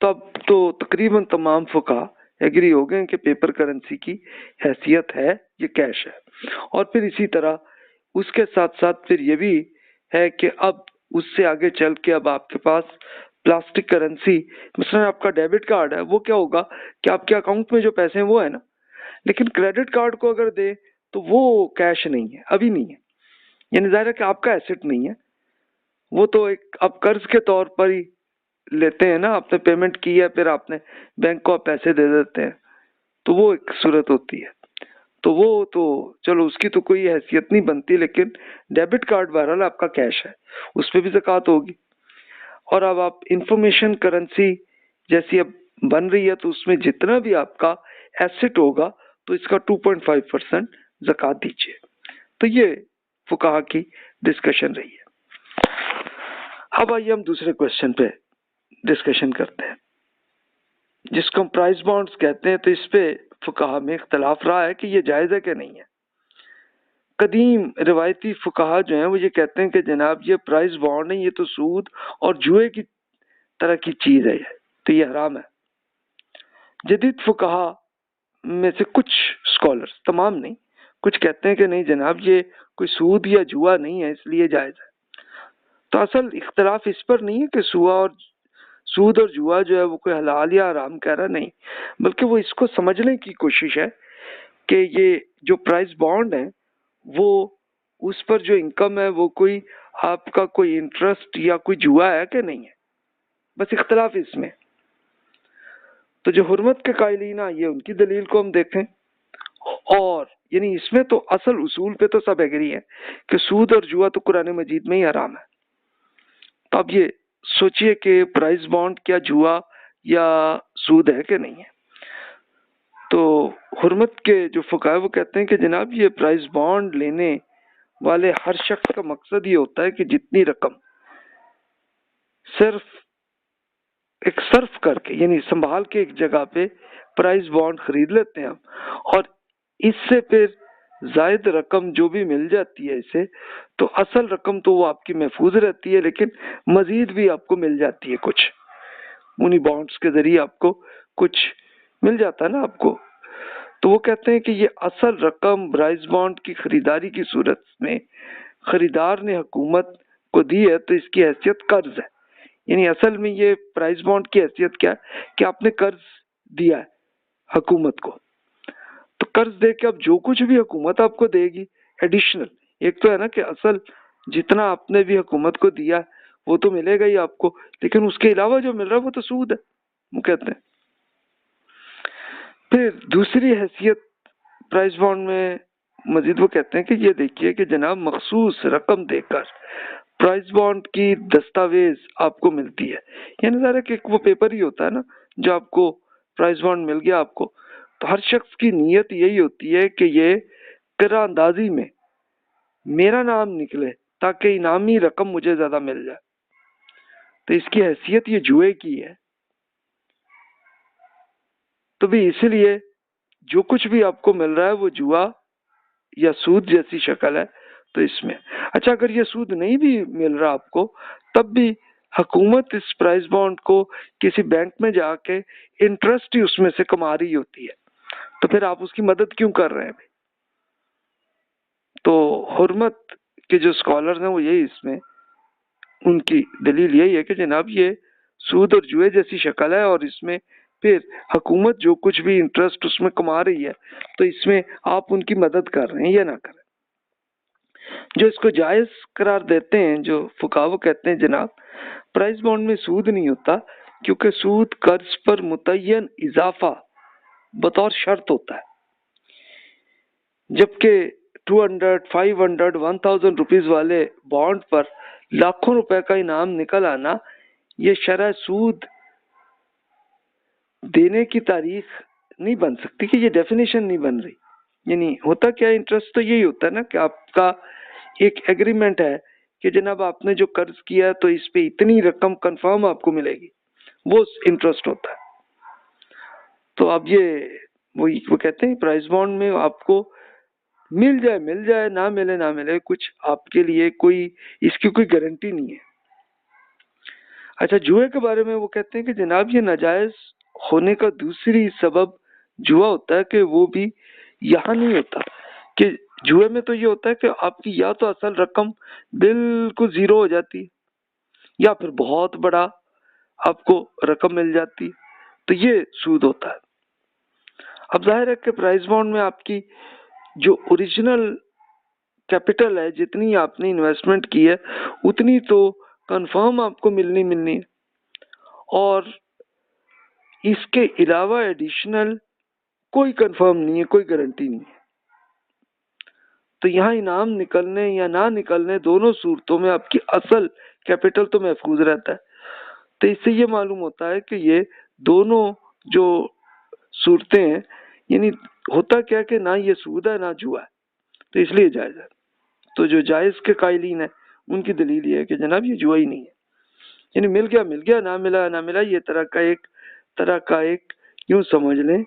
तो अब तो तकरीबन तमाम फुका एग्री हो गए कि पेपर करेंसी की हैसियत है, ये कैश है। और फिर इसी तरह उसके साथ साथ फिर ये भी है कि अब उससे आगे चल के अब आपके पास प्लास्टिक करेंसी, मिसाल आपका डेबिट कार्ड है, वो क्या होगा कि आपके अकाउंट में जो पैसे हैं वो है ना, लेकिन क्रेडिट कार्ड को अगर दे तो वो कैश नहीं है, अभी नहीं है, यानी जाहिर है कि आपका एसेट नहीं है, वो तो एक आप कर्ज के तौर पर ही लेते हैं ना, आपने पेमेंट की है फिर आपने बैंक को आप पैसे दे देते हैं, तो वो एक सूरत होती है। तो वो तो चलो उसकी तो कोई हैसियत नहीं बनती, लेकिन डेबिट कार्ड बहरहाल आपका कैश है, उस पर भी ज़कात होगी। और अब आप इंफॉर्मेशन करेंसी जैसी अब बन रही है तो उसमें जितना भी आपका एसेट होगा तो इसका 2.5% ज़कात दीजिए। तो ये फुकाहा की डिस्कशन रही है। अब आइए हम दूसरे क्वेश्चन पे डिस्कशन करते हैं, जिसको हम प्राइस बॉन्ड्स कहते हैं। तो इस पे फुकाहा में इख्तलाफ रहा है कि ये जायज़ है कि नहीं है। कदीम रिवायती फुकाहा जो हैं वो ये कहते हैं कि जनाब ये प्राइस बॉन्ड नहीं, ये तो सूद और जुए की तरह की चीज़ है, तो ये हराम है। जदीद फुकाहा में से कुछ स्कॉलर्स, तमाम नहीं, कुछ कहते हैं कि नहीं जनाब ये कोई सूद या जुआ नहीं है, इसलिए जायज़ है। तो असल इख्तलाफ इस पर नहीं है कि सूद और जुआ जो है वो कोई हलाल या हराम कह रहा नहीं, बल्कि वो इसको समझने की कोशिश है कि ये जो प्राइस बॉन्ड है वो उस पर जो इनकम है वो कोई आपका कोई इंटरेस्ट या कोई जुआ है कि नहीं है, बस इख्तलाफ इसमें। तो जो हुर्मत के कायलीन ये उनकी दलील को हम देखें, और यानी इसमें तो असल उसूल पे तो सब एग्री है कि सूद और जुआ तो कुरान मजीद में ही हराम है। तो अब ये सोचिए कि प्राइस बॉन्ड क्या जुआ या सूद है कि नहीं है। तो हुर्मत के जो फुकाहा वो कहते हैं कि जनाब ये प्राइस बॉन्ड लेने वाले हर शख्स का मकसद ये होता है कि जितनी रकम सिर्फ एक सर्फ करके यानी संभाल के एक जगह पे प्राइस बॉन्ड खरीद लेते हैं हम, और इससे फिर जायद रकम जो भी मिल जाती है इसे, तो असल रकम तो वो आपकी महफूज रहती है, लेकिन मजीद भी आपको मिल जाती है, कुछ उन्हीं बॉन्ड्स के जरिए आपको कुछ मिल जाता है ना आपको। तो वो कहते हैं कि ये असल रकम प्राइस बॉन्ड की खरीदारी की सूरत में खरीदार ने हुकूमत को दी है, तो इसकी हैसियत कर्ज है। यानी असल में ये प्राइस बॉन्ड की हैसियत क्या है कि आपने कर्ज दिया है हुकूमत को, तो कर्ज दे के अब जो कुछ भी हुकूमत आपको देगी एडिशनल, एक तो है ना कि असल जितना आपने भी हुकूमत को दिया वो तो मिलेगा ही आपको, लेकिन उसके अलावा जो मिल रहा है वो तो सूद है, वो कहते हैं। फिर दूसरी हैसियत प्राइस बॉन्ड में मजीद वो कहते हैं कि ये देखिए कि जनाब मखसूस रकम देकर प्राइस बॉन्ड की दस्तावेज आपको मिलती है, यानी ज़रा कि वो पेपर ही होता है ना जो आपको प्राइस बॉन्ड मिल गया आपको, तो हर शख्स की नीयत यही होती है कि ये किरा अंदाजी में मेरा नाम निकले ताकि इनामी रकम मुझे ज्यादा मिल जाए। तो इसकी हैसियत ये जुए की है। तो भी इसीलिए जो कुछ भी आपको मिल रहा है वो जुआ या सूद जैसी शक्ल है। तो इसमें अच्छा अगर ये सूद नहीं भी मिल रहा आपको, तब भी हुकूमत इस प्राइस बॉन्ड को किसी बैंक में जाके इंटरेस्ट ही उसमें से कमा रही होती है, तो फिर आप उसकी मदद क्यों कर रहे हैं भाई। तो हुर्मत के जो स्कॉलर्स हैं वो यही इसमें उनकी दलील यही है कि जनाब ये सूद और जुए जैसी शक्ल है, और इसमें फिर हुकूमत जो कुछ भी इंटरेस्ट उसमें कमा रही है तो इसमें आप उनकी मदद कर रहे हैं या ना करें। जो इसको जायज करार देते हैं जो फुकाहा कहते हैं जनाब प्राइस बॉन्ड में सूद नहीं होता, क्योंकि सूद कर्ज पर मुतय्यन इजाफा बतौर शर्त होता है, जबकि 200, 500, 1000 रुपीज वाले बॉन्ड पर लाखों रुपए का इनाम निकल आना ये शरह सूद देने की तारीख नहीं बन सकती, कि ये डेफिनेशन नहीं बन रही। यानी होता क्या, इंटरेस्ट तो यही होता है ना कि आपका एक एग्रीमेंट है कि जनाब आपने जो कर्ज किया तो इस पे इतनी रकम कंफर्म आपको मिलेगी, वो इंटरेस्ट होता है। तो अब ये वो कहते हैं प्राइस बॉन्ड में आपको मिल जाए ना मिले कुछ आपके लिए कोई इसकी कोई गारंटी नहीं है। اچھا، جوئے کے بارے میں وہ کہتے ہیں کہ جناب یہ ناجائز ہونے کا دوسری سبب جوا ہوتا ہے کہ وہ بھی یہاں نہیں ہوتا، کہ جوئے میں تو یہ ہوتا ہے کہ آپ کی یا تو اصل رقم بالکل زیرو ہو جاتی ہے یا پھر بہت بڑا آپ کو رقم مل جاتی ہے، تو یہ سود ہوتا ہے۔ اب ظاہر ہے کہ پرائز بانڈ میں آپ کی جو اوریجنل کیپٹل ہے، جتنی آپ نے انویسٹمنٹ کی ہے اتنی تو کنفرم آپ کو ملنی ہے، اور اس کے علاوہ ایڈیشنل کوئی کنفرم نہیں ہے، کوئی گارنٹی نہیں ہے۔ تو یہاں انعام نکلنے یا نہ نکلنے دونوں صورتوں میں آپ کی اصل کیپٹل تو محفوظ رہتا ہے۔ تو اس سے یہ معلوم ہوتا ہے کہ یہ دونوں جو صورتیں ہیں، یعنی ہوتا کیا کہ نہ یہ سود ہے نہ جوا ہے، تو اس لیے جائز ہے۔ تو جو جائز کے قائلین ہیں ان کی دلیل یہ ہے کہ جناب یہ جوا ہی نہیں ہے، یعنی مل گیا نہ ملا یہ طرح کا ایک یوں سمجھ لیں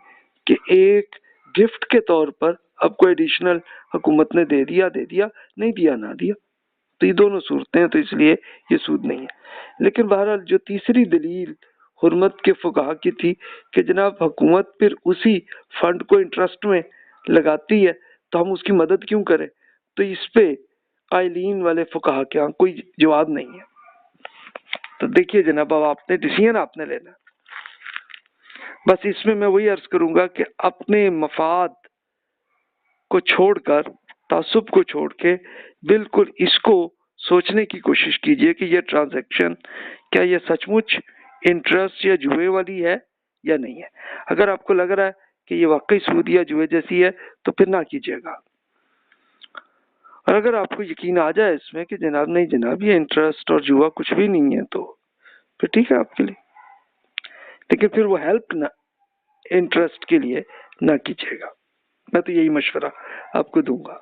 کہ ایک گفٹ کے طور پر آپ کو ایڈیشنل حکومت نے دے دیا نہیں دیا نہ دیا، تو یہ دونوں صورتیں ہیں، تو اس لیے یہ سود نہیں ہے۔ لیکن بہرحال جو تیسری دلیل حرمت کے فقہا کی تھی کہ جناب حکومت پھر اسی فنڈ کو انٹرسٹ میں لگاتی ہے تو ہم اس کی مدد کیوں کریں، تو اس پہ قائلین والے فقہا کے ہاں کوئی جواب نہیں ہے۔ تو دیکھیے جناب اب آپ نے ڈیسیژن آپ نے لینا، بس اس میں وہی عرض کروں گا کہ اپنے مفاد کو چھوڑ کر، تعصب کو چھوڑ کے بالکل اس کو سوچنے کی کوشش کیجئے کہ یہ ٹرانزیکشن کیا یہ سچ مچ انٹرسٹ یا جوئے والی ہے یا نہیں ہے۔ اگر آپ کو لگ رہا ہے کہ یہ واقعی سود یا جوئے جیسی ہے تو پھر نہ کیجئے گا، اور اگر آپ کو یقین آ جائے اس میں کہ جناب نہیں جناب یہ انٹرسٹ اور جوا کچھ بھی نہیں ہے تو پھر ٹھیک ہے آپ کے لیے، لیکن پھر وہ ہیلپ نہ انٹرسٹ کے لیے نہ کیجیے گا۔ میں تو یہی مشورہ آپ کو دوں گا۔